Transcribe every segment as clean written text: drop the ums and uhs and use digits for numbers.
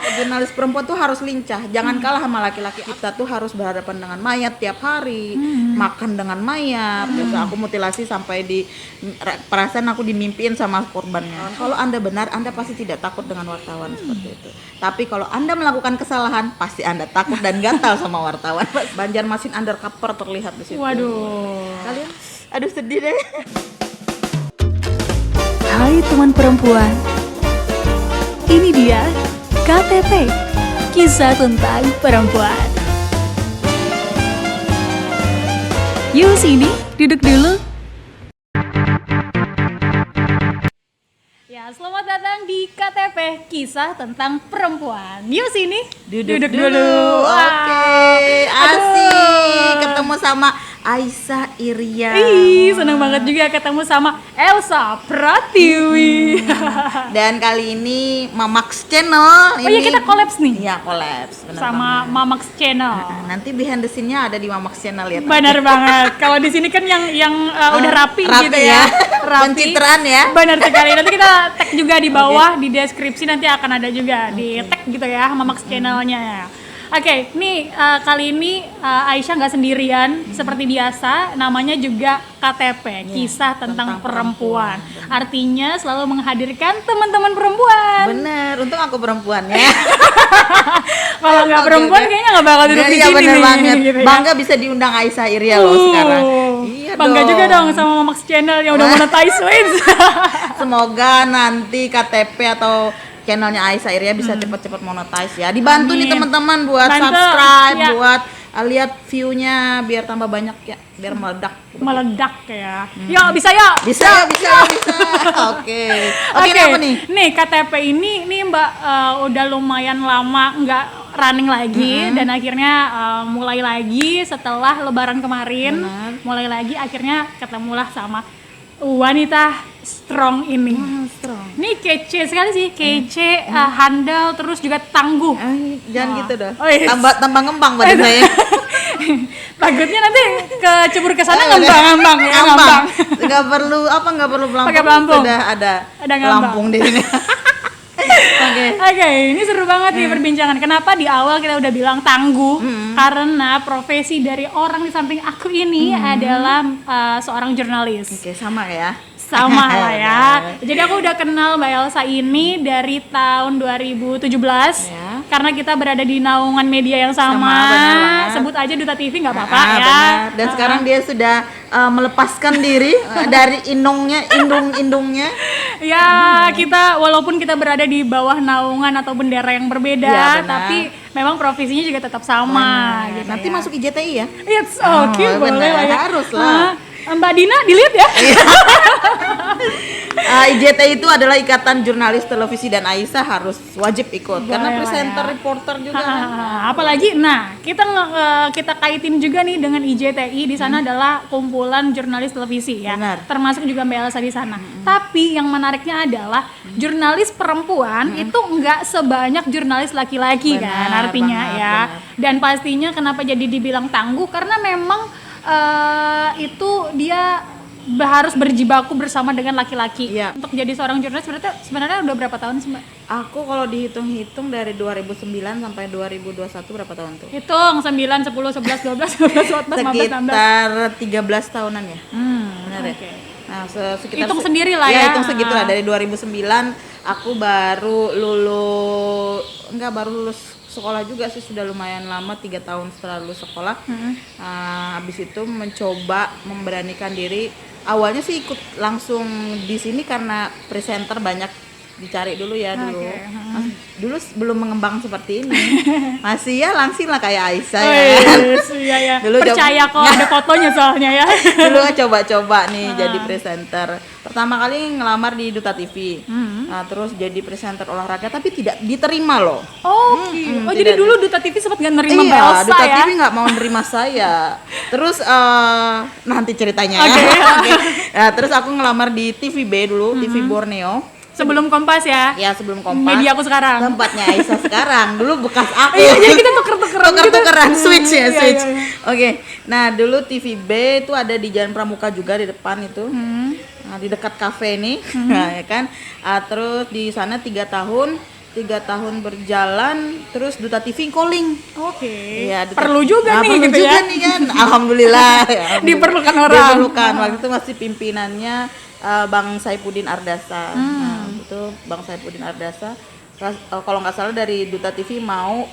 Jurnalis perempuan tuh harus lincah, jangan kalah sama laki-laki. Kita tuh harus berhadapan dengan mayat tiap hari, makan dengan mayat. Biasa aku mutilasi sampai di perasaan aku dimimpiin sama korbannya. Kalau Anda benar, Anda pasti tidak takut dengan wartawan seperti itu. Tapi kalau Anda melakukan kesalahan, pasti Anda takut dan gatal sama wartawan. Banjarmasin undercover terlihat di situ. Waduh. Kalian, aduh sedih deh. Hai teman perempuan, ini dia KTP, kisah tentang perempuan. Yuk sini, duduk dulu. Ya, selamat datang di KTP, kisah tentang perempuan. Yuk sini, Duduk dulu. Oke, asik ketemu sama Aisyah Iria. Ih, seneng banget juga ketemu sama Elsa Pratiwi. Dan kali ini Mamax Channel. Oh iya, kita collabs nih Iya, collabs. Bener sama banget. Mamax Channel. Nanti behind the scene-nya ada di Mamax Channel ya. Benar banget. Kalau di sini kan yang udah rapi gitu ya. Rapi. Pencitraan ya. Benar sekali. Nanti kita tag juga di bawah di deskripsi, nanti akan ada juga di tag gitu ya Mamax Channelnya. Oke, nih kali ini Aisyah nggak sendirian seperti biasa, namanya juga KTP, kisah tentang perempuan. Artinya selalu menghadirkan teman-teman perempuan. Bener, untung aku perempuan ya. Kalau nggak perempuan kayaknya nggak bakal duduk di Iya sini bener nih, banget. gitu ya. Bangga bisa diundang Aisyah Iria loh sekarang. Iya Bangga dong. juga dong sama Mamax Channel yang udah monetize wins. Semoga nanti KTP atau channelnya Aisyah Iria bisa cepat-cepat monetize ya. Dibantu nih Amin. teman-teman buat Bantu, subscribe, ya. buat lihat view-nya biar tambah banyak ya, biar meledak. Meledak ya. Yuk, bisa yuk. Bisa ya, bisa. Oke. Oke, Oke, apa nih? nih KTP ini nih Mbak udah lumayan lama nggak running lagi dan akhirnya mulai lagi setelah Lebaran kemarin. Benar. Mulai lagi akhirnya ketemulah sama wanita strong ini. Strong. Ini kece sekali sih, kece, handal, terus juga tangguh. Jangan gitu dah. Oh, yes. Tambah ngembang pada saya. Takutnya nanti kecebur ke sana ngambang ya, Ngambang. Enggak perlu pelampung. Pakai pelampung. Sudah ada ngambang. pelampung di sini. Oke, ini seru banget nih perbincangan. Kenapa di awal kita udah bilang tangguh? Karena profesi dari orang di samping aku ini adalah seorang jurnalis. Oke, sama ya. Sama lah ya. Jadi aku udah kenal Mbak Elsa ini dari tahun 2017 Ya. karena kita berada di naungan media yang sama. Benar banget. Sebut aja Duta TV nggak apa-apa ya. Benar. Dan sekarang dia sudah melepaskan diri dari indungnya. Ya, kita walaupun kita berada di bawah naungan atau bendera yang berbeda, Iya, benar. tapi memang profesinya juga tetap sama gitu. Nanti ya. masuk IJTI ya. It's okay, boleh benar. lah ya. Harus lah. Mbak Dina dilihat ya. IJTI itu adalah Ikatan Jurnalis Televisi dan Aisyah harus wajib ikut karena Boleh lah presenter ya. reporter juga kan. Apalagi, nah kita kaitin juga nih dengan IJTI di sana adalah kumpulan jurnalis televisi ya, Benar. termasuk juga Mbak Elsa di sana. Tapi yang menariknya adalah jurnalis perempuan itu nggak sebanyak jurnalis laki-laki Benar kan, artinya banget, ya. benar. Dan pastinya kenapa jadi dibilang tangguh karena memang itu dia harus berjibaku bersama dengan laki-laki. Iya. Untuk jadi seorang jurnalis sebenarnya udah berapa tahun sih Mbak? Aku kalau dihitung-hitung dari 2009 sampai 2021 berapa tahun tuh? Hitung 9, 10, 11, 12, 13, 14, 15, 16. Sekitar 13 tahunan ya. Benar ya? Oke. Nah, sekitar Hitung sendiri lah ya. hitung segitu lah. Dari 2009 aku baru lulus sekolah juga sih, sudah lumayan lama, 3 tahun setelah lulus sekolah. Habis itu mencoba memberanikan diri. Awalnya sih ikut langsung di sini karena presenter banyak dicari dulu ya dulu. Oke, Dulu belum mengembang seperti ini. Masih ya langsing lah kayak Aisyah Oh, ya. iya ya. Dulu Percaya kok ada fotonya soalnya ya. Dulu coba-coba nih jadi presenter. Pertama kali ngelamar di Duta TV. Nah, terus jadi presenter olahraga tapi tidak diterima loh. Oh, jadi dulu Duta TV sempat nggak nerima Mbak Iya, Elsa Duta ya? TV nggak mau nerima saya. Terus nanti ceritanya ya. Oke. Oke. Nah, terus aku ngelamar di TVB dulu, TV Borneo. Sebelum Kompas ya? Ya sebelum Kompas. Media aku sekarang. Tempatnya Aisyah sekarang. Dulu bekas aku. Iya, jadi kita tuker-tukeran gitu. Tuker-tukeran, switch ya, Iya, switch. iya, iya. Oke. Nah, dulu TVB itu ada di Jalan Pramuka juga di depan itu. Nah, di dekat kafe ini. Nah, ya kan. Terus di sana 3 tahun 3 tahun berjalan, terus Duta TV calling. Oke. Iya, Perlu juga nih perlu gitu juga ya. nih kan. Alhamdulillah. Ya, Diperlukan orang. Diperlukan. Waktu itu masih pimpinannya Bang Saifuddin Ardasa. Nah, itu Bang Saifuddin Ardasa. Kalau nggak salah dari Duta TV mau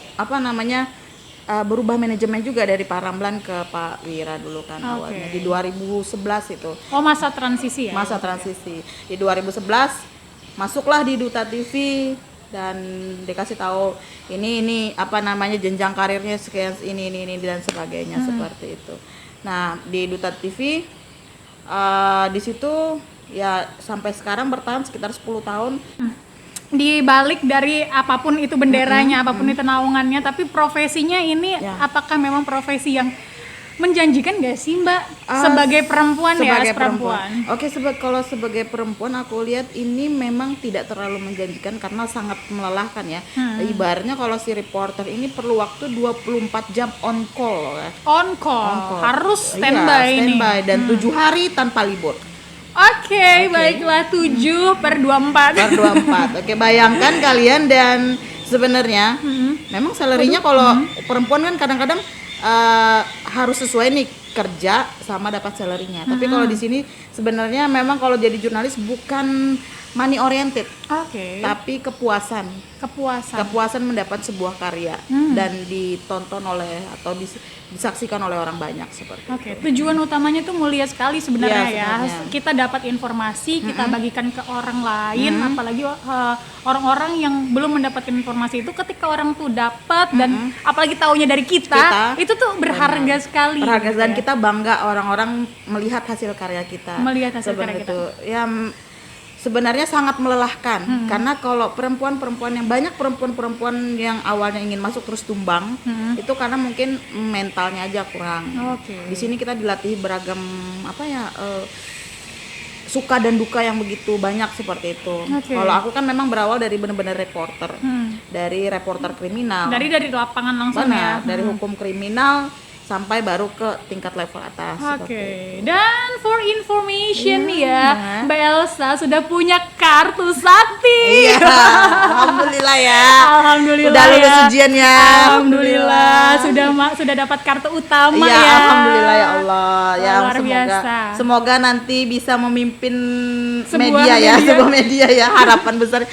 berubah manajemen juga dari Pak Ramlan ke Pak Wira dulu kan awalnya di 2011 itu. Oh, masa transisi ya. Masa transisi. Di 2011 masuklah di Duta TV dan dikasih tahu ini jenjang karirnya sekian ini dan sebagainya seperti itu. Nah, di Duta TV di situ ya sampai sekarang bertahan sekitar 10 tahun. Di balik dari apapun itu benderanya, apapun itu naungannya, tapi profesinya ini apakah memang profesi yang menjanjikan gak sih Mbak sebagai perempuan sebagai ya, perempuan? Oke, kalau sebagai perempuan aku lihat ini memang tidak terlalu menjanjikan karena sangat melelahkan ya. Ibaratnya kalau si reporter ini perlu waktu 24 jam on call ya. On call. Harus standby nih. Standby dan 7 hari tanpa libur. Oke, baiklah 7/24. Per 24. Oke, bayangkan kalian dan sebenarnya memang salarinya kalau perempuan kan kadang-kadang harus sesuai nih kerja sama dapat salarinya. Tapi kalau di sini sebenarnya memang kalau jadi jurnalis bukan money oriented. Oke. Tapi kepuasan mendapat sebuah karya dan ditonton oleh atau disaksikan oleh orang banyak seperti itu. Oke, tujuan utamanya tuh mulia sekali sebenarnya Iya, ya. Kita dapat informasi, kita bagikan ke orang lain, apalagi orang-orang yang belum mendapatkan informasi itu ketika orang tuh dapat dan apalagi taunya dari kita itu tuh berharga sekali. Berharga gitu dan ya. kita bangga orang-orang melihat hasil karya kita. Melihat hasil karya kita. Itu ya sebenarnya sangat melelahkan karena kalau perempuan-perempuan yang banyak perempuan-perempuan yang awalnya ingin masuk terus tumbang itu karena mungkin mentalnya aja kurang. Di sini kita dilatih beragam suka dan duka yang begitu banyak seperti itu. Kalau aku kan memang berawal dari benar-benar reporter, dari reporter kriminal. Dari lapangan langsung ya. Dari hukum kriminal sampai baru ke tingkat level atas. Oke. Dan for information nih ya, Mbak Elsa sudah punya kartu sakti. Iya, alhamdulillah ya. Alhamdulillah udah lulus ya. ujian ya. Alhamdulillah sudah dapat kartu utama Iya, ya. alhamdulillah ya Allah. Ya Luar biasa. Semoga nanti bisa memimpin Sebuah sebuah media ya. Harapan besar.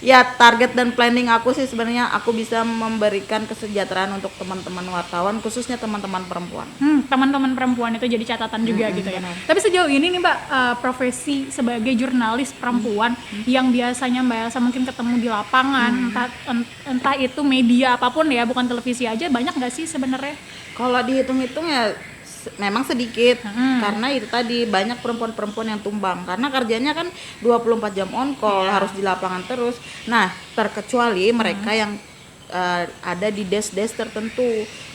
Ya, target dan planning aku sih sebenarnya aku bisa memberikan kesejahteraan untuk teman-teman wartawan, khususnya teman-teman perempuan. Teman-teman perempuan itu jadi catatan juga gitu ya. Benar. Tapi sejauh ini nih Mbak, profesi sebagai jurnalis perempuan yang biasanya Mbak Elsa mungkin ketemu di lapangan, entah itu media apapun ya, bukan televisi aja, banyak nggak sih sebenarnya? Kalau dihitung-hitung ya memang sedikit karena itu tadi banyak perempuan-perempuan yang tumbang karena kerjanya kan 24 jam on call harus di lapangan terus. Nah, terkecuali mereka yang ada di desk-desk tertentu,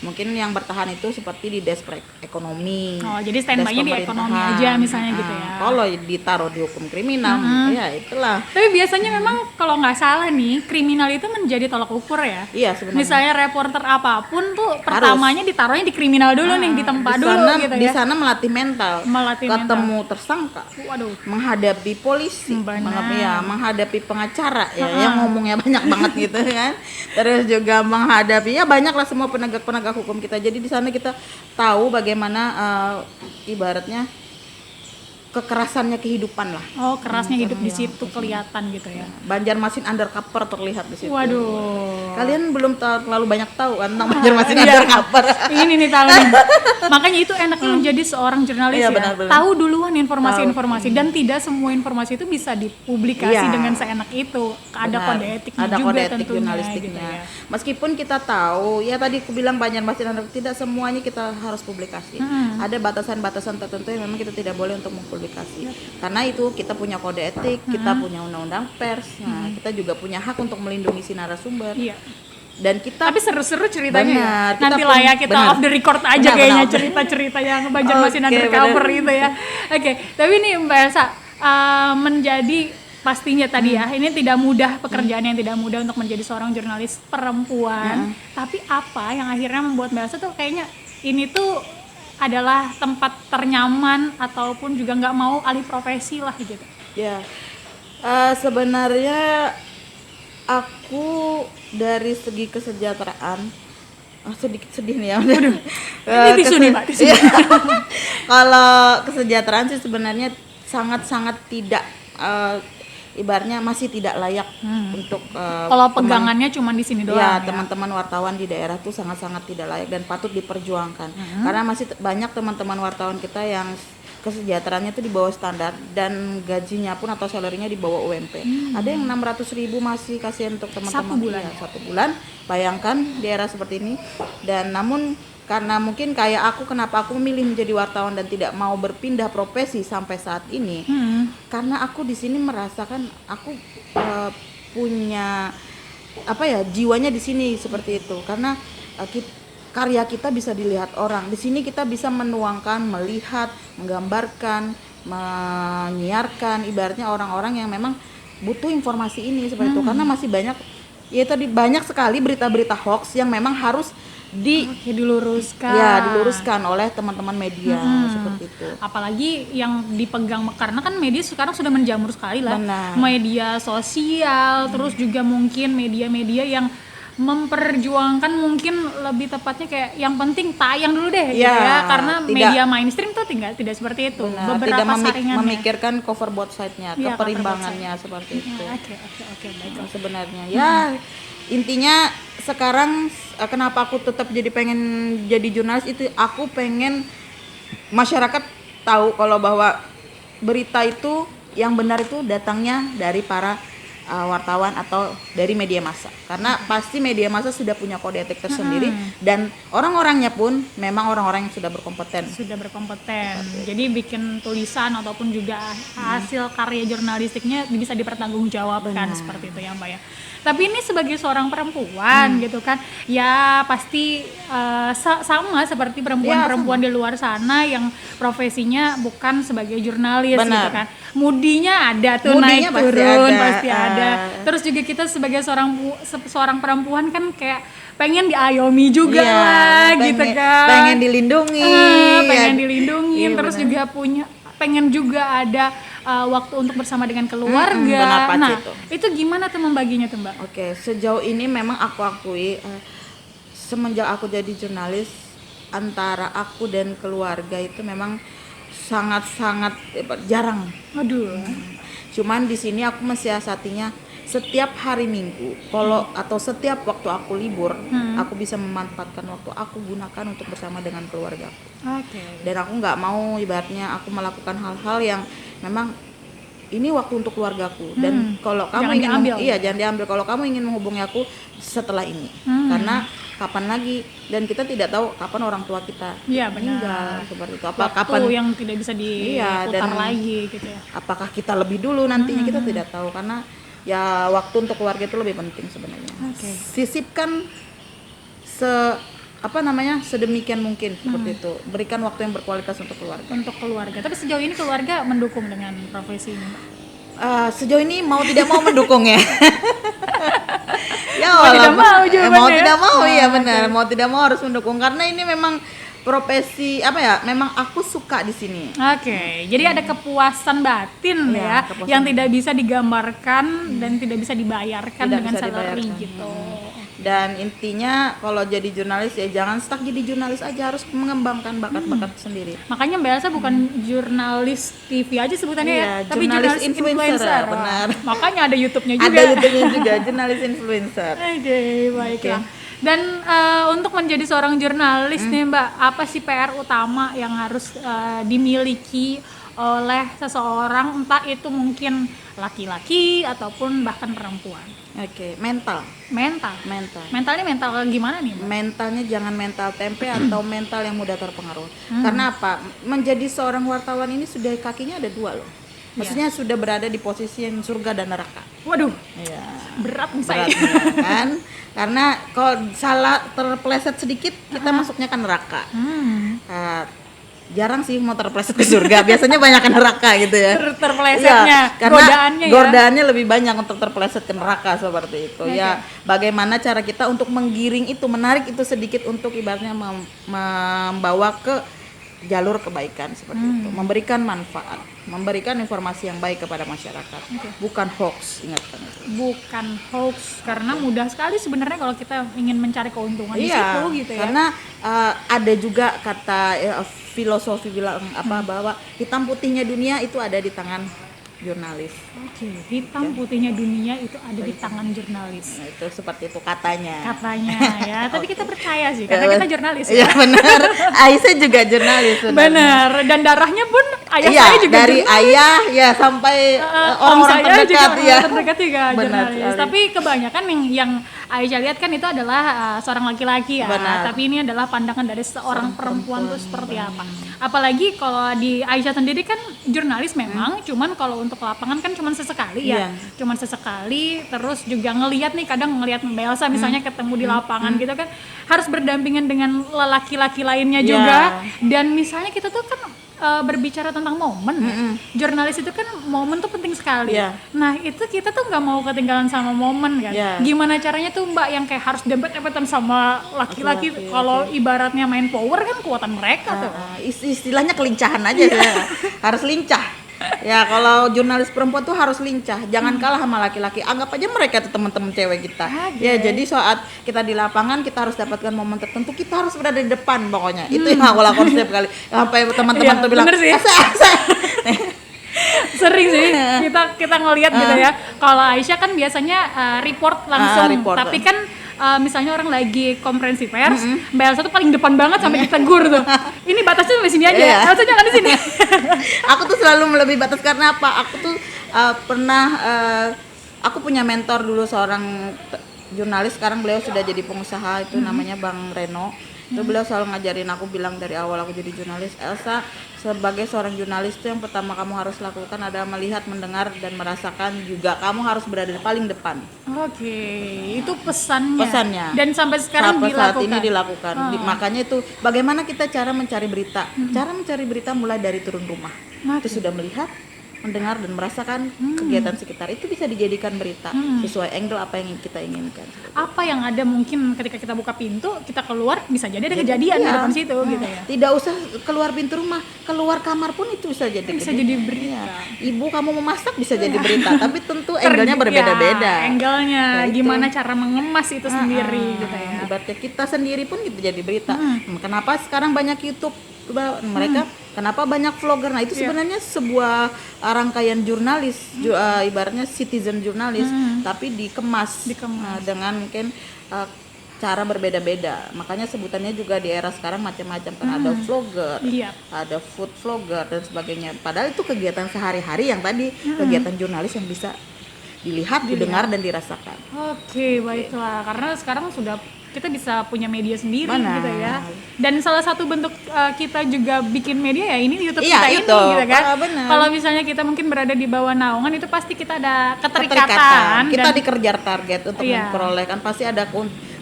mungkin yang bertahan itu seperti di desk ekonomi. Oh, jadi standby-nya di ekonomi aja misalnya gitu ya. Kalau ditaruh di hukum kriminal, ya itulah. Tapi biasanya memang kalau nggak salah nih, kriminal itu menjadi tolak ukur ya. Iya sebenarnya. Misalnya reporter apapun tuh pertamanya ditaruhnya di kriminal dulu nih, di tempat di dulu sana, gitu di ya. sana melatih mental. Ketemu mental. tersangka. Waduh. Menghadapi polisi, Benar. menghadapi pengacara ya, yang ngomongnya banyak banget gitu kan. Terus juga menghadapi ya banyaklah semua penegak hukum kita. Jadi di sana kita tahu bagaimana ibaratnya kekerasannya kehidupan lah. Oh, kerasnya hidup di situ kelihatan gitu ya. Banjarmasin undercover terlihat di situ. Waduh. Kalian belum terlalu banyak tahu kan tentang Banjarmasin undercover. Ini nih tahu nih. Makanya itu enaknya menjadi seorang jurnalis Iya, ya. benar-benar. Tahu duluan informasi-informasi dan tidak semua informasi itu bisa dipublikasi Iya. dengan seenak itu. Ada Benar. kode etiknya Ada juga kode etik tentunya jurnalistiknya. gitu ya. Meskipun kita tahu, ya tadi aku bilang Banjarmasin undercover tidak semuanya kita harus publikasi. Ada batasan-batasan tertentu yang memang kita tidak boleh untuk mempublikasi. Karena itu kita punya kode etik, kita punya undang-undang pers. Nah, kita juga punya hak untuk melindungi si narasumber. Iya. Dan kita Tapi seru-seru ceritanya ya. Benar, kita Nanti pun- lah ya kita benar. off the record aja Benar, kayaknya benar. cerita-cerita yang Banjarmasin Oke, undercover benar. itu ya. Oke, tapi nih Mbak Elsa, menjadi pastinya tadi ya, ini tidak mudah, pekerjaan yang tidak mudah untuk menjadi seorang jurnalis perempuan. Tapi apa yang akhirnya membuat Mbak Elsa tuh kayaknya ini tuh adalah tempat ternyaman ataupun juga nggak mau alih profesi lah gitu. ya sebenarnya aku dari segi kesejahteraan sedih nih ya. Ini tisu nih, Mbak, tisu. Iya. Kalau kesejahteraan sih sebenarnya sangat-sangat tidak ibaratnya masih tidak layak untuk Kalau pegangannya cuma di sini doang. ya, teman-teman wartawan di daerah tuh sangat-sangat tidak layak dan patut diperjuangkan. Karena masih banyak teman-teman wartawan kita yang kesejahteraannya itu di bawah standar dan gajinya pun atau salary-nya di bawah UMP. Ada yang 600.000 masih kasihan untuk teman-teman. Satu bulan. Iya, 1 bulan. Bayangkan di era seperti ini. Dan namun karena mungkin kayak aku, kenapa aku memilih menjadi wartawan dan tidak mau berpindah profesi sampai saat ini? Karena aku di sini merasakan aku punya apa ya, jiwanya di sini seperti itu. Karena karya kita bisa dilihat orang. Di sini kita bisa menuangkan, melihat, menggambarkan, menyiarkan ibaratnya orang-orang yang memang butuh informasi ini seperti itu. Karena masih banyak ya tadi banyak sekali berita-berita hoax yang memang harus diluruskan. Ya, diluruskan oleh teman-teman media seperti itu. Apalagi yang dipegang, karena kan media sekarang sudah menjamur sekali lah. Benar. Media sosial, terus juga mungkin media-media yang memperjuangkan, mungkin lebih tepatnya kayak yang penting tayang dulu deh gitu Ya, ya, karena tidak- media mainstream tuh tidak seperti itu. Benar, Beberapa tidak saringannya. memikirkan cover both side-nya, Iya, keperimbangannya seperti itu. Oke, baiklah. Sebenarnya ya intinya sekarang kenapa aku tetap pengen jadi jurnalis itu, aku pengen masyarakat tahu kalau bahwa berita itu yang benar itu datangnya dari para wartawan atau dari media massa, karena pasti media massa sudah punya kode etik tersendiri dan orang-orangnya pun memang orang-orang yang sudah berkompeten. Jadi bikin tulisan ataupun juga hasil karya jurnalistiknya bisa dipertanggungjawabkan. Seperti itu ya Mbak ya. Tapi ini sebagai seorang perempuan gitu kan, ya pasti sama seperti perempuan-perempuan di luar sana yang profesinya bukan sebagai jurnalis. Benar. Gitu kan. Mudinya ada tuh, Mudinya naik turun pasti ada. ada. Terus juga kita sebagai seorang perempuan kan kayak pengen diayomi juga Iya, lah gitu kan. pengen dilindungi, Pengen ya. dilindungi, Iya, terus benar. juga pengen juga ada waktu untuk bersama dengan keluarga. benar, Pak, Nah, itu. itu gimana tuh membaginya tuh Mbak? Oke, sejauh ini memang aku akui semenjak aku jadi jurnalis, antara aku dan keluarga itu memang sangat-sangat jarang. Aduh. Cuman di sini aku mensiasatinya setiap hari Minggu, atau setiap waktu aku libur, aku bisa memanfaatkan waktu aku gunakan untuk bersama dengan keluarga. Oke. Dan aku nggak mau ibaratnya aku melakukan hal-hal yang memang ini waktu untuk keluargaku. Dan kalau kamu Jangan diambil. jangan diambil. Kalau kamu ingin menghubungi aku setelah ini, karena kapan lagi, dan kita tidak tahu kapan orang tua kita Iya, benar. meninggal seperti itu. Apa Waktu kapan yang tidak bisa Iya, diputar dan- lagi gitu ya. apakah kita lebih dulu nantinya, kita tidak tahu, karena ya waktu untuk keluarga itu lebih penting sebenarnya. Oke. Sisipkan sedemikian mungkin seperti itu. Berikan waktu yang berkualitas untuk keluarga. Untuk keluarga. Tapi sejauh ini keluarga mendukung dengan profesi ini Mbak? Sejauh ini mau tidak mau mendukung ya. Ya Mau tidak walaupun- mau jawabannya mau ya? tidak mau, iya Oke. benar. Mau tidak mau harus mendukung karena ini memang profesi memang aku suka di sini. Oke, jadi ada kepuasan batin Iya, ya, kepuasan yang tidak bisa digambarkan dan tidak bisa dibayarkan Tidak dengan bisa salary dibayarkan. gitu. Dan intinya kalau jadi jurnalis ya jangan stuck jadi jurnalis aja, harus mengembangkan bakat-bakat sendiri. Makanya Mbak Elsa bukan jurnalis TV aja sebutannya Iya, ya, tapi jurnalis jurnalis influencer, Wah, benar. Makanya ada YouTube-nya juga. Ada YouTube-nya juga, jurnalis influencer. Oke, baiklah. Dan untuk menjadi seorang jurnalis nih Mbak, apa sih PR utama yang harus dimiliki oleh seseorang, entah itu mungkin laki-laki ataupun bahkan perempuan? Oke, mental. Mentalnya mental gimana nih Mbak? Mentalnya jangan mental tempe atau mental yang mudah terpengaruh. Karena apa? Menjadi seorang wartawan ini sudah kakinya ada dua loh. Maksudnya sudah berada di posisi yang surga dan neraka. Waduh, Iya. berat nih saya. Beratnya kan? Karena kalau salah terpleset sedikit kita masuknya kan neraka. Jarang sih mau terpleset ke surga. Biasanya banyak ke neraka gitu ya. Terplesetnya, Iya, karena godaannya ya. godaannya lebih banyak untuk terpleset ke neraka seperti itu. Ya, bagaimana cara kita untuk menggiring itu, menarik itu sedikit untuk ibaratnya membawa ke jalur kebaikan seperti itu, memberikan manfaat, memberikan informasi yang baik kepada masyarakat, bukan hoax, ingatkan itu. Bukan hoax, karena mudah sekali sebenarnya kalau kita ingin mencari keuntungan di situ gitu ya. Karena ada juga kata filosofi bilang bahwa hitam putihnya dunia itu ada di tangan jurnalis. Oke, hitam putihnya dunia itu ada di tangan jurnalis. Nah, itu seperti itu katanya. Ya, tapi kita percaya sih karena kita jurnalis. Iya benar. Aisyah juga jurnalis. Benar, dan darahnya pun ayah Iya, saya juga dari jurnalis. ayah ya sampai Om orang-orang saya terdekat juga ya. terdekat juga Benar jurnalis. sekali. Tapi kebanyakan yang Aisyah lihat kan itu adalah seorang laki-laki ya. Benar. Tapi ini adalah pandangan dari seorang perempuan itu seperti apa. Apalagi kalau di Aisyah sendiri kan jurnalis memang, cuman kalau untuk lapangan kan cuman sesekali ya. Iya. Cuman sesekali, terus juga ngelihat nih kadang ngelihat Mbak Elsa misalnya ketemu di lapangan gitu kan harus berdampingan dengan laki-laki lainnya juga. Dan misalnya kita tuh kan berbicara tentang momen, jurnalis itu kan momen tuh penting sekali. Iya. Nah itu kita tuh nggak mau ketinggalan sama momen kan. Iya. Gimana caranya tuh Mbak yang kayak harus dempet-dempetan sama laki-laki? Kalau ibaratnya main power kan kekuatan mereka tuh. Istilahnya kelincahan aja ya. Harus lincah. Ya kalau jurnalis perempuan tuh harus lincah, jangan kalah sama laki-laki. Anggap aja mereka tuh teman-teman cewek kita. Ya jadi saat kita di lapangan kita harus dapatkan momen tertentu, kita harus berada di depan pokoknya. Itu yang aku lakukan setiap kali. Sampai teman-teman Iya, tuh bilang, bener sih. "Asa." Sering sih kita ngelihat gitu ya. Kalau Aisyah kan biasanya report langsung, report. tapi kan misalnya orang lagi konferensi pers, Mbak Elsa tuh paling depan banget sampai ditegur tuh. Ini batasnya sampai sini aja. Iya. Elsa jangan di sini. Aku tuh selalu melebihi batas karena apa? Aku tuh aku punya mentor dulu seorang jurnalis, sekarang beliau sudah jadi pengusaha, itu namanya Bang Reno. Itu beliau selalu ngajarin aku, bilang dari awal aku jadi jurnalis, Elsa sebagai seorang jurnalis itu yang pertama kamu harus lakukan adalah melihat, mendengar dan merasakan, juga kamu harus berada di paling depan. Oke, itu pesannya. Pesannya. Dan sampai sekarang Sampai saat dilakukan. ini dilakukan. Makanya itu bagaimana kita cara mencari berita. Cara mencari berita mulai dari turun rumah. Itu sudah melihat, mendengar dan merasakan kegiatan sekitar, itu bisa dijadikan berita sesuai angle apa yang kita inginkan. Apa yang ada mungkin ketika kita buka pintu, kita keluar bisa jadi ada kejadian di depan situ gitu ya. Tidak usah keluar pintu rumah, keluar kamar pun itu bisa jadi Bisa jadi berita. Ibu kamu memasak bisa jadi berita, tapi tentu angle-nya berbeda-beda. Ya, angle-nya Ya, itu. gimana cara mengemas itu sendiri gitu ya. Ibaratnya kita sendiri pun gitu jadi berita. Kenapa sekarang banyak YouTube mereka, kenapa banyak vlogger? Nah itu sebenarnya sebuah rangkaian jurnalis, ibaratnya citizen jurnalis, tapi dikemas, dengan mungkin cara berbeda-beda. Makanya sebutannya juga di era sekarang macam-macam kan, ada vlogger, ada food vlogger dan sebagainya. Padahal itu kegiatan sehari-hari yang tadi kegiatan jurnalis yang bisa dilihat, didengar dan dirasakan. Oke, baiklah. Karena sekarang sudah kita bisa punya media sendiri Benar. gitu ya. Dan salah satu bentuk kita juga bikin media ya ini YouTube Iya, kita itu. ini gitu kan. Benar. Kalau misalnya kita mungkin berada di bawah naungan itu pasti kita ada keterikatan. Kita dan dikejar target untuk Iya. memperoleh, kan pasti ada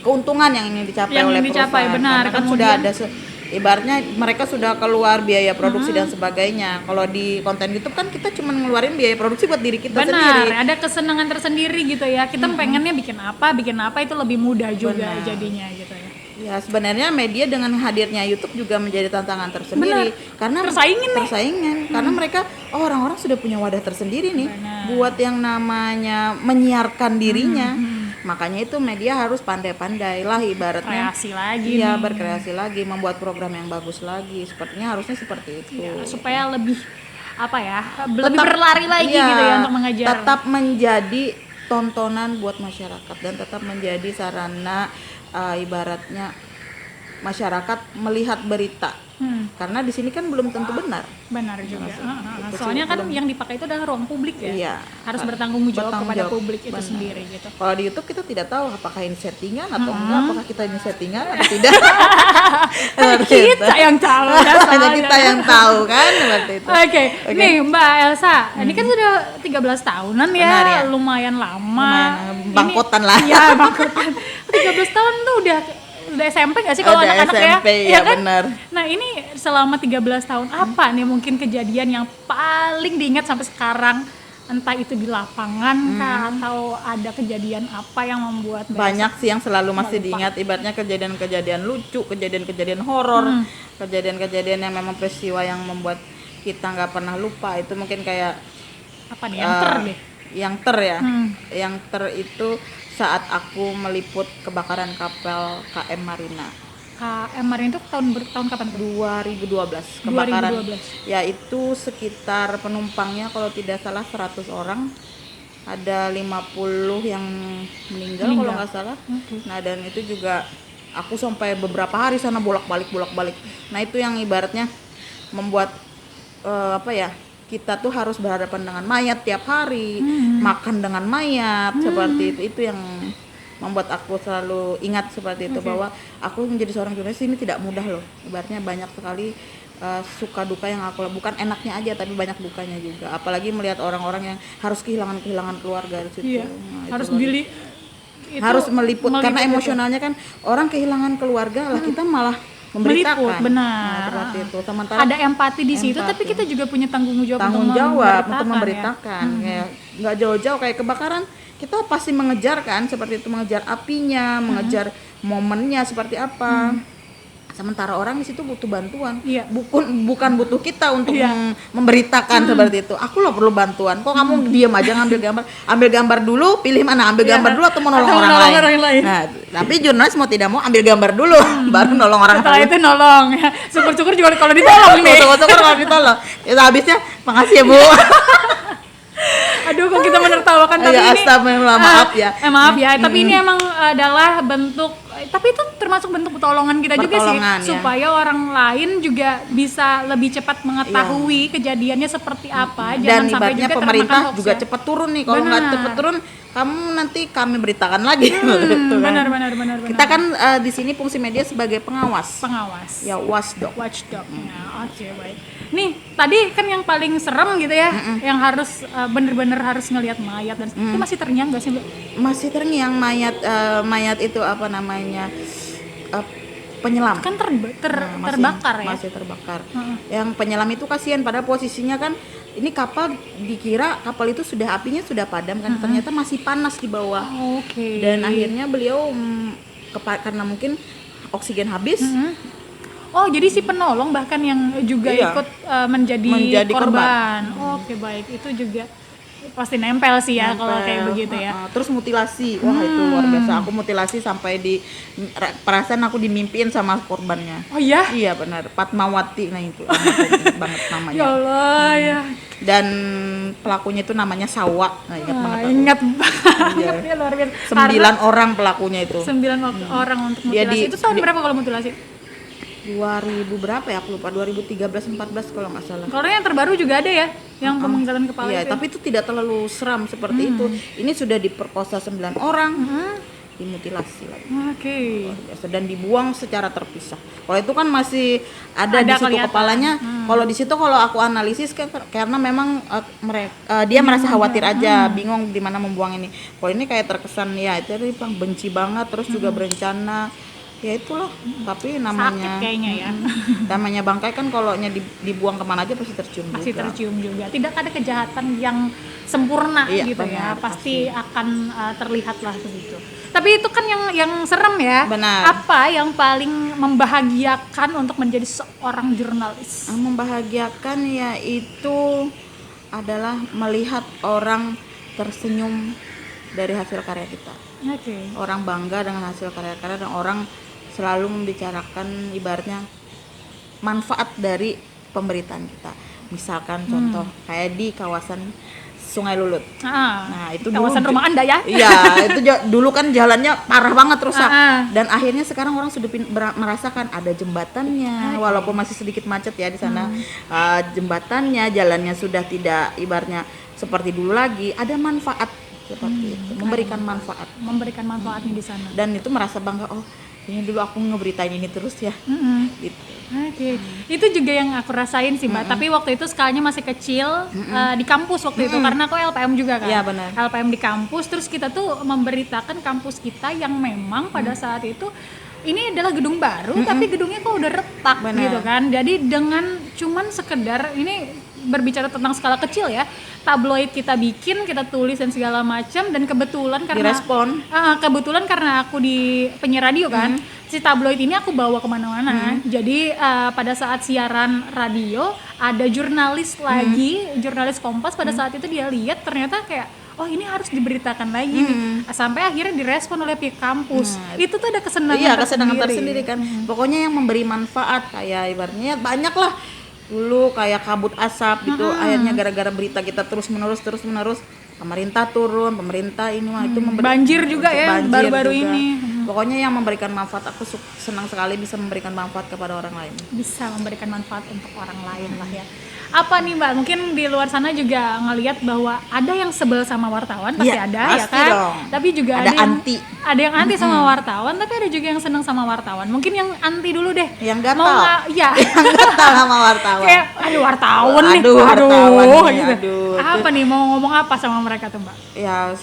keuntungan yang ingin dicapai Yang oleh ingin dicapai, perusahaan. benar. Karena kan sudah ada ibaratnya mereka sudah keluar biaya produksi dan sebagainya. Kalau di konten YouTube kan kita cuma ngeluarin biaya produksi buat diri kita sendiri. ada kesenangan tersendiri gitu ya. Kita pengennya bikin apa itu lebih mudah juga jadinya gitu ya. Ya sebenarnya media dengan hadirnya YouTube juga menjadi tantangan tersendiri. Karena persaingan. Karena mereka orang-orang sudah punya wadah tersendiri nih buat yang namanya menyiarkan dirinya. Makanya itu media harus pandai-pandai lah ibaratnya. Kreasi lagi Iya, nih. berkreasi lagi, membuat program yang bagus lagi. Sepertinya harusnya seperti itu. Ya, supaya lebih lebih berlari lagi gitu ya untuk mengajar. Tetap menjadi tontonan buat masyarakat dan tetap menjadi sarana ibaratnya masyarakat melihat berita. Karena di sini kan belum tentu benar. Benar juga. Itu sih Soalnya kan belum. yang dipakai itu adalah ruang publik ya. Iya. Harus bertanggung jawab Bertanggung kepada jawab. publik itu Benar. sendiri gitu. Kalau di YouTube kita tidak tahu apakah ini settingan atau enggak, apakah kita ini settingan atau tidak. Kita yang tahu ya, Hanya soalnya. kita yang tahu kan seperti itu. Oke, nih Mbak Elsa, ini kan sudah 13 tahunan ya, Benar ya. lumayan lama. Lumayan, bangkotan lah. Iya, bangkotan. 13 tahun tuh udah SMP gak sih kalau Udah anak-anak ya? SMP, ya kan? benar. Nah ini selama 13 tahun apa nih mungkin kejadian yang paling diingat sampai sekarang entah itu di lapangan kah atau ada kejadian apa yang membuat Mbak Banyak sih yang selalu masih lupa. diingat, ibaratnya kejadian-kejadian lucu, kejadian-kejadian horor, kejadian-kejadian yang memang peristiwa yang membuat kita nggak pernah lupa. Itu mungkin kayak apa nih yang ter deh? yang ter ya. Yang ter itu saat aku meliput kebakaran kapal KM Marina. KM Marina itu tahun kapan tuh? 2012 kebakaran. 2012. Ya itu sekitar penumpangnya kalau tidak salah 100 orang. Ada 50 yang meninggal kalau nggak salah. Nah, dan itu juga aku sampai beberapa hari sana bolak-balik. Nah, itu yang ibaratnya membuat kita tuh harus berhadapan dengan mayat tiap hari, makan dengan mayat seperti itu. Itu yang membuat aku selalu ingat seperti itu, bahwa aku menjadi seorang jurnalis ini tidak mudah loh. Ibaratnya banyak sekali suka duka yang aku bukan enaknya aja, tapi banyak dukanya juga. Apalagi melihat orang-orang yang harus kehilangan keluarga di situ. Iya. Nah, itu Harus loh. Harus meliput karena itu. emosionalnya kan orang kehilangan keluarga lah, kita malah memberitakan. Meliput, benar. Nah, seperti itu. Sementara Ada empati di situ, tapi kita juga punya tanggung jawab untuk ya. memberitakan. Kayak nggak jauh-jauh kayak kebakaran, kita pasti mengejar kan, seperti itu, mengejar apinya, mengejar momennya seperti apa. Sementara orang di situ butuh bantuan, Iya. bukan butuh kita untuk Iya. memberitakan seperti itu. Aku loh perlu bantuan. Kok kamu diam aja ambil gambar dulu, pilih mana, ambil gambar dulu atau mau nolong Atau orang nolong lain. orang lain. Nah, tapi jurnalis mau tidak mau ambil gambar dulu, baru nolong orang Setelah lain. itu nolong ya. Syukur-syukur juga kalau ditolong nih. Syukur-syukur kalau ditolong. Itu habisnya, makasih ya Bu. Aduh, kok kita menertawakan, tapi Ya, ini astagfirullah, maaf ya. maaf ya, tapi ini emang adalah bentuk, tapi itu termasuk bentuk pertolongan kita juga sih, Pertolongan, ya. supaya orang lain juga bisa lebih cepat mengetahui kejadiannya seperti apa. Dan Jangan sampai ibaratnya juga pemerintah termakan hoax juga ya. cepat turun nih. Kalau nggak Benar. cepat turun, kamu nanti kami beritakan lagi. Gitu kan. Benar. Kita kan di sini fungsi media sebagai pengawas. pengawas. Ya, watchdog. Watchdog. Ya, oke, baik. Nih, tadi kan yang paling serem gitu ya, yang harus bener-bener harus ngelihat mayat dan itu masih terngiang gak sih, Mbak? Masih terngiang mayat itu apa namanya? Penyelam. Kan Masih- terbakar ya. Masih terbakar. Yang penyelam itu kasihan, pada posisinya kan ini kapal dikira kapal itu apinya sudah padam kan, ternyata masih panas di bawah. Oke. Dan akhirnya beliau karena mungkin oksigen habis, Oh, jadi si penolong bahkan yang juga Iya. ikut menjadi korban. Oke, baik. Itu juga pasti nempel sih ya kalau kayak begitu ya. Terus mutilasi, wah itu luar biasa. Aku mutilasi sampai perasaan aku dimimpiin sama korbannya. Oh iya? Iya benar, Fatmawati, nah itu banget namanya. Ya Allah ya. Dan pelakunya itu namanya Sawa, nah ingat Wah, banget aku. ingat banget Iya. ya, luar biasa. 9 orang pelakunya itu. 9 orang untuk Dia mutilasi. Itu tahun berapa kalau mutilasi? 2000 berapa ya? Aku lupa, 2013-14 kalau nggak salah. Kalau yang terbaru juga ada ya, yang pemenggalan kepala Iya, itu. tapi itu tidak terlalu seram seperti itu. Ini sudah diperkosa 9 orang, dimutilasi lagi. Oke. Biasa, dan dibuang secara terpisah. Kalau itu kan masih ada di situ kelihatan. kepalanya. Kalau di situ kalau aku analisis kan karena memang dia merasa khawatir aja, bingung di mana membuang ini. Kalau ini kayak terkesan ya itu dia bilang benci banget, terus juga berencana. Ya itulah, tapi namanya Sakit kayaknya ya. namanya bangkai kan kalau dibuang kemana aja pasti tercium Pasti juga. tercium juga. Tidak ada kejahatan yang sempurna Iya, gitu ya. benar, Pasti akan terlihat lah begitu. Tapi itu kan yang serem ya. Benar. Apa yang paling membahagiakan untuk menjadi seorang jurnalis? Yang membahagiakan yaitu adalah melihat orang tersenyum dari hasil karya kita. Oke. Orang bangga dengan hasil karya-karya dan orang selalu membicarakan ibaratnya manfaat dari pemberitaan kita. Misalkan contoh kayak di kawasan Sungai Lulut. Nah, itu kawasan dulu, rumah Anda ya? Iya, itu dulu kan jalannya parah banget rusak. Ah. Dan akhirnya sekarang orang sudah merasakan ada jembatannya, walaupun masih sedikit macet ya di sana. Jembatannya, jalannya sudah tidak ibaratnya seperti dulu lagi. Ada manfaat seperti itu, memberikan manfaat. Memberikan manfaatnya di sana. Dan itu merasa bangga, oh ini dulu aku ngeberitain ini terus ya. Gitu. Oke, itu juga yang aku rasain sih Mbak. Tapi waktu itu skalanya masih kecil di kampus waktu itu karena aku LPM juga kan. Iya, benar. LPM di kampus, terus kita tuh memberitakan kampus kita yang memang pada saat itu ini adalah gedung baru, tapi gedungnya kok udah retak Benar. gitu kan. Jadi dengan cuman sekedar ini berbicara tentang skala kecil ya, tabloid kita bikin, kita tulis dan segala macam, dan kebetulan karena Direspon. kebetulan karena aku di penyiar radio kan, si tabloid ini aku bawa kemana-mana. Jadi pada saat siaran radio ada jurnalis lagi, jurnalis Kompas pada saat itu dia lihat ternyata kayak oh ini harus diberitakan lagi nih. Sampai akhirnya direspon oleh pihak kampus. Itu tuh ada kesenangan Iya, kesenangan tersendiri kan. Pokoknya yang memberi manfaat, kayak ibaratnya banyak lah. Dulu kayak kabut asap gitu, akhirnya gara-gara berita kita terus menerus pemerintah turun, pemerintah ini mah itu memberi Banjir juga ya, banjir baru-baru juga. ini. Pokoknya yang memberikan manfaat, aku senang sekali bisa memberikan manfaat kepada orang lain. Bisa memberikan manfaat untuk orang lain lah ya. Apa nih Mbak, mungkin di luar sana juga ngelihat bahwa ada yang sebel sama wartawan, pasti Iya, ada ya pasti kan? dong. Tapi juga Ada yang anti. Ada yang anti sama wartawan, tapi ada juga yang senang sama wartawan. Mungkin yang anti dulu deh. Yang gatal. Mau nggak? Ya. Yang gatal sama wartawan. Kayak aduh wartawan nih. Aduh, wartawan nih, gitu. aduh. Apa nih mau ngomong apa sama mereka tuh Mbak? Ya,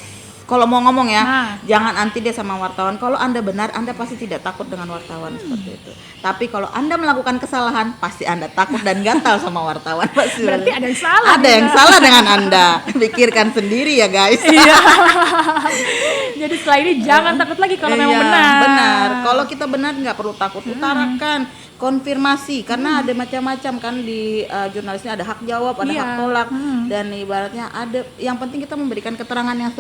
kalau mau ngomong ya, Nah. jangan anti dia sama wartawan. Kalau Anda benar, Anda pasti tidak takut dengan wartawan seperti itu. Tapi kalau Anda melakukan kesalahan, pasti Anda takut dan gatal sama wartawan. Pasti. Berarti ada yang salah. Ada yang salah dengan Anda. Pikirkan sendiri ya guys. Iya. Jadi setelah ini jangan takut lagi kalau memang Iya, benar. Benar. Kalau kita benar nggak perlu takut. Utarakan, konfirmasi, karena ada macam-macam kan di jurnalisnya, ada hak jawab, ada Iya. hak tolak, dan ibaratnya ada. Yang penting kita memberikan keterangan yang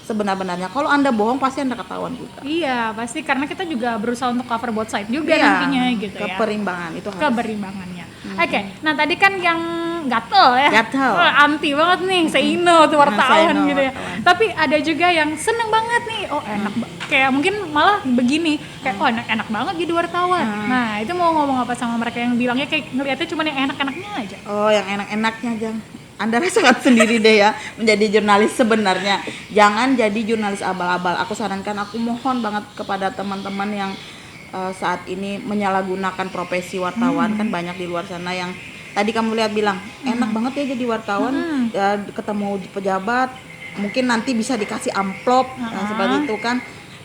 sebenar-benarnya. Kalau Anda bohong pasti Anda ketahuan juga. Iya, pasti karena kita juga berusaha untuk cover both side juga Iya, nantinya gitu ya. keperimbangan itu harus. Keberimbangannya. Oke, nah tadi kan yang gatel ya. Gatel. Anti banget nih, say no tuh wartawan say no, gitu ya. wartawan. Tapi ada juga yang seneng banget nih. Oh, enak kayak mungkin malah begini, kayak oh enak banget jadi wartawan. Nah, itu mau ngomong apa sama mereka yang bilangnya kayak ngeliatnya cuma yang enak-enaknya aja. Oh, yang enak-enaknya Jang. Anda rasakan sendiri deh ya, menjadi jurnalis sebenarnya. Jangan jadi jurnalis abal-abal. Aku sarankan, aku mohon banget kepada teman-teman yang saat ini menyalahgunakan profesi wartawan. Kan banyak di luar sana yang tadi kamu lihat bilang, enak banget ya jadi wartawan, ketemu pejabat, mungkin nanti bisa dikasih amplop, seperti itu kan.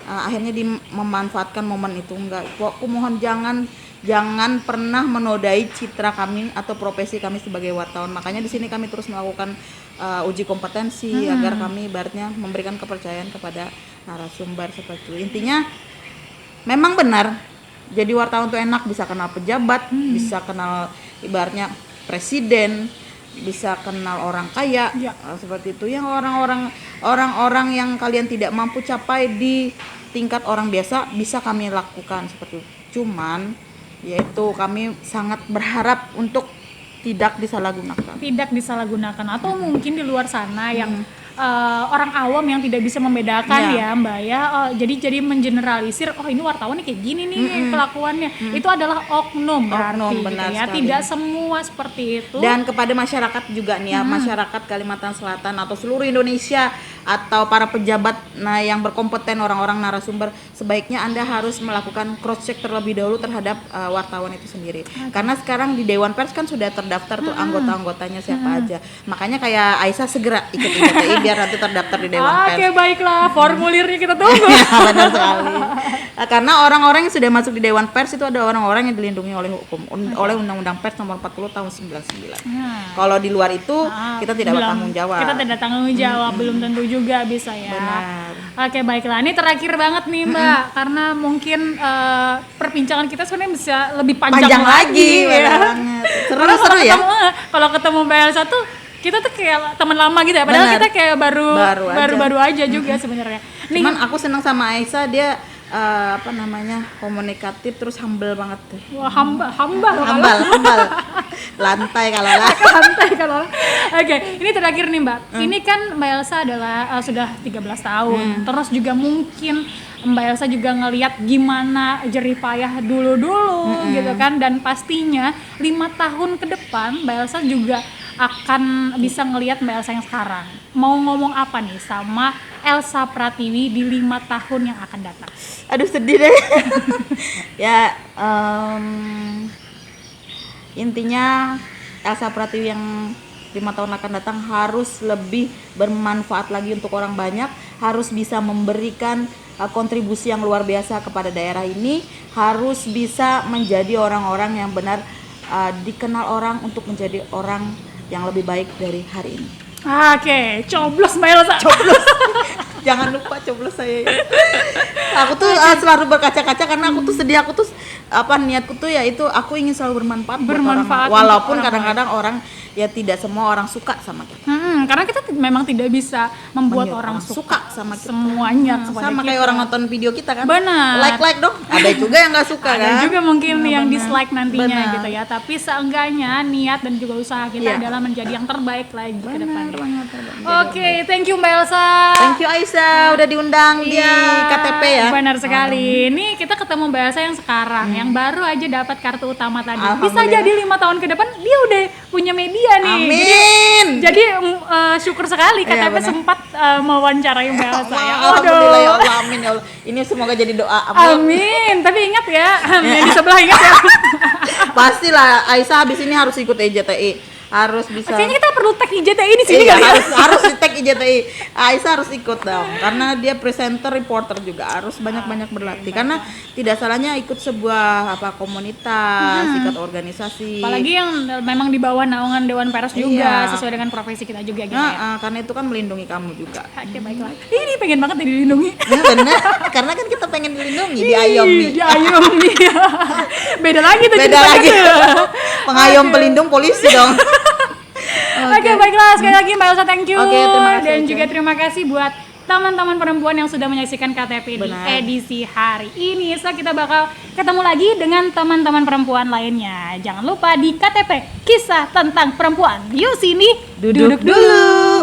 Akhirnya memanfaatkan momen itu. Enggak, aku mohon jangan pernah menodai citra kami atau profesi kami sebagai wartawan. Makanya di sini kami terus melakukan uji kompetensi agar kami ibaratnya memberikan kepercayaan kepada narasumber seperti itu. Intinya memang benar, jadi wartawan tuh enak, bisa kenal pejabat, bisa kenal ibaratnya presiden, bisa kenal orang kaya, seperti itu. Yang orang-orang yang kalian tidak mampu capai di tingkat orang biasa bisa kami lakukan seperti itu. Cuman yaitu kami sangat berharap untuk tidak disalahgunakan. Tidak disalahgunakan, atau mungkin di luar sana yang orang awam yang tidak bisa membedakan ya Mbak ya, jadi mengeneralisir, oh ini wartawan nih kayak gini nih kelakuannya. Itu adalah oknum berarti benar gitu ya. sekali. Tidak semua seperti itu. Dan kepada masyarakat juga nih ya, masyarakat Kalimantan Selatan atau seluruh Indonesia atau para pejabat yang berkompeten, orang-orang narasumber, sebaiknya Anda harus melakukan cross check terlebih dahulu terhadap wartawan itu sendiri. Karena sekarang di Dewan Pers kan sudah terdaftar tuh anggota-anggotanya siapa aja. Makanya kayak Aisyah segera ikut IDTI biar nanti terdaftar di Dewan Pers. Oke, baiklah, formulirnya kita tunggu. Ya, benar sekali. Karena orang-orang yang sudah masuk di Dewan Pers itu ada orang-orang yang dilindungi oleh hukum, oleh Undang-Undang Pers nomor 40 tahun 99. Kalau di luar itu kita tidak bertanggung jawab. Kita tidak tanggung jawab, belum tentu juga bisa ya. Benar. Oke, baiklah. Ini terakhir banget nih Mbak, karena mungkin perbincangan kita sebenarnya bisa lebih panjang lagi benar ya. banget. Karena Seru ya. Kalau ketemu Mbak Elsa tuh kita tuh kayak teman lama gitu ya. Padahal Benar. kita kayak baru aja aja. juga sebenarnya. Nih, Cuman aku senang sama Aisyah, dia komunikatif terus humble banget tuh. wah, hamba loh kalau Hambal. Lantai kalau lah. santai kalau. Oke, ini terakhir nih Mbak. Ini kan Mbak Elsa adalah sudah 13 tahun. Terus juga mungkin Mbak Elsa juga ngelihat gimana jerih payah dulu-dulu gitu kan, dan pastinya 5 tahun ke depan Mbak Elsa juga akan bisa ngelihat Mbak Elsa yang sekarang. Mau ngomong apa nih sama Elsa Pratiwi di 5 tahun yang akan datang? Aduh, sedih deh. Ya, intinya Elsa Pratiwi yang 5 tahun akan datang harus lebih bermanfaat lagi untuk orang banyak, harus bisa memberikan kontribusi yang luar biasa kepada daerah ini, harus bisa menjadi orang-orang yang benar dikenal orang untuk menjadi orang yang lebih baik dari hari ini. Oke, coblos Mbak Elsa. Coblos. Jangan lupa coblos saya. Aku tuh selalu berkaca-kaca karena aku tuh sedih, aku tuh niatku tuh ya itu aku ingin selalu bermanfaat buat orang. Bermanfaat Walaupun untuk orang kadang-kadang orang ya tidak semua orang suka sama kita. Karena kita memang tidak bisa membuat Menyuruh orang suka sama kita. semuanya kepada Sama kita. kayak orang nonton video kita kan. Benar. Like dong. Ada juga yang nggak suka Ada kan. juga mungkin Benar, yang benar. dislike nantinya Benar. gitu ya. Tapi seenggaknya niat dan juga usaha kita Iya. adalah menjadi yang terbaik lagi ke depannya. Banget. Oke, thank you Mbak Elsa. Thank you Aisyah udah diundang di Iya, KTP ya. Benar sekali. Ini kita ketemu Mbak Elsa yang sekarang, yang baru aja dapat kartu utama tadi. Bisa Alhamdulillah. jadi 5 tahun ke depan dia udah punya media nih. Amin. Jadi syukur sekali Iya, KTP benar. sempat mewawancarai Mbak Elsa ya. Alhamdulillah ya Allah, amin ya Allah. Ini semoga jadi doa. Amin. Tapi ingat ya, yang di sebelah ingat ya. Pastilah Aisyah habis ini harus ikut EJTI. Harus bisa. Kayaknya kita perlu tag IJTI di sini Iya, kali ya. harus di tag IJTI. Aisyah harus ikut dong karena dia presenter, reporter juga harus banyak-banyak berlatih karena tidak salahnya ikut sebuah komunitas, ikut organisasi. Apalagi yang memang di bawah naungan Dewan Pers juga, Iya. sesuai dengan profesi kita juga gitu ya. Karena itu kan melindungi kamu juga. Oke, baiklah. Ini pengen banget nih dilindungi. Ya benar, karena kan kita pengen dilindungi di Ayomi. Di Ayomi. Beda lagi tuh Beda ceritanya lagi. tuh. Pengayom pelindung polisi dong. Oke, baiklah. Sekali lagi Mbak Elsa, thank you. Oke, terima kasih, Dan Aisyah. juga terima kasih buat teman-teman perempuan yang sudah menyaksikan KTP di Benar. edisi hari ini. So, kita bakal ketemu lagi dengan teman-teman perempuan lainnya. Jangan lupa di KTP, kisah tentang perempuan. Yuk sini, Duduk dulu.